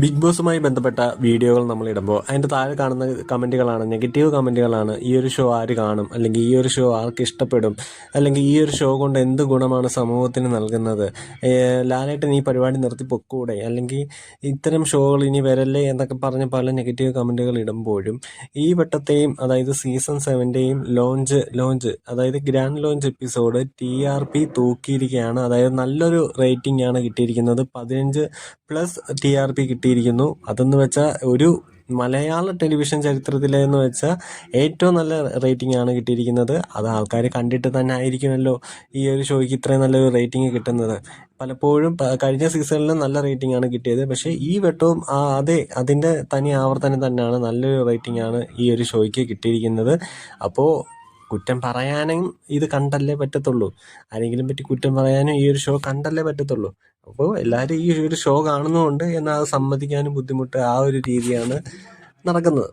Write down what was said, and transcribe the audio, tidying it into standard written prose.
Big ബോസുമായി ബന്ധപ്പെട്ട വീഡിയോകൾ നമ്മൾ ഇടുമ്പോൾ അതിൻ്റെ താഴെ കാണുന്ന കമൻറ്റുകളാണ്, നെഗറ്റീവ് കമൻറ്റുകളാണ്. ഈ ഒരു ഷോ ആര് കാണും, അല്ലെങ്കിൽ ഈ ഒരു ഷോ ആർക്ക് ഇഷ്ടപ്പെടും, അല്ലെങ്കിൽ ഈ ഒരു ഷോ കൊണ്ട് എന്ത് ഗുണമാണ് സമൂഹത്തിന് നൽകുന്നത്, ലാലേട്ടൻ ഈ പരിപാടി നിർത്തി പൊക്കൂടെ, അല്ലെങ്കിൽ ഇത്തരം ഷോകൾ ഇനി വരല്ലേ എന്നൊക്കെ പറഞ്ഞ് പല നെഗറ്റീവ് കമൻറ്റുകൾ ഇടുമ്പോഴും ഈ വട്ടത്തെയും, അതായത് സീസൺ 7ൻ്റെയും ലോഞ്ച് അതായത് ഗ്രാൻഡ് ലോഞ്ച് എപ്പിസോഡ് TRP തൂക്കിയിരിക്കുകയാണ്. അതായത് നല്ലൊരു റേറ്റിംഗ് ആണ് കിട്ടിയിരിക്കുന്നത്. 15+ TRP കിട്ടിയിരിക്കുന്നു. അതെന്ന് വെച്ചാൽ ഒരു മലയാള ടെലിവിഷൻ ചരിത്രത്തിലെന്ന് വെച്ചാൽ ഏറ്റവും നല്ല റേറ്റിംഗ് ആണ് കിട്ടിയിരിക്കുന്നത്. അത് ആൾക്കാർ കണ്ടിട്ട് തന്നെ ആയിരിക്കുമല്ലോ ഈ ഒരു ഷോയ്ക്ക് ഇത്രയും നല്ലൊരു റേറ്റിംഗ് കിട്ടുന്നത്. പലപ്പോഴും കഴിഞ്ഞ സീസണിലും നല്ല റേറ്റിംഗ് ആണ് കിട്ടിയത്. പക്ഷേ ഈ വട്ടവും അതിൻ്റെ തനി ആവർത്തനം തന്നെയാണ്. നല്ലൊരു റേറ്റിംഗ് ആണ് ഈ ഒരു ഷോയ്ക്ക് കിട്ടിയിരിക്കുന്നത്. അപ്പോൾ കുറ്റം പറയാനും ഇത് കണ്ടല്ലേ പറ്റത്തുള്ളൂ. ആരെങ്കിലും പറ്റി കുറ്റം പറയാനും ഈ ഒരു ഷോ കണ്ടല്ലേ പറ്റത്തുള്ളൂ. അപ്പോൾ എല്ലാവരും ഈ ഒരു ഷോ കാണുന്നുമുണ്ട്, എന്നാൽ അത് സമ്മതിക്കാനും ബുദ്ധിമുട്ട്, ആ ഒരു രീതിയാണ് നടക്കുന്നത്.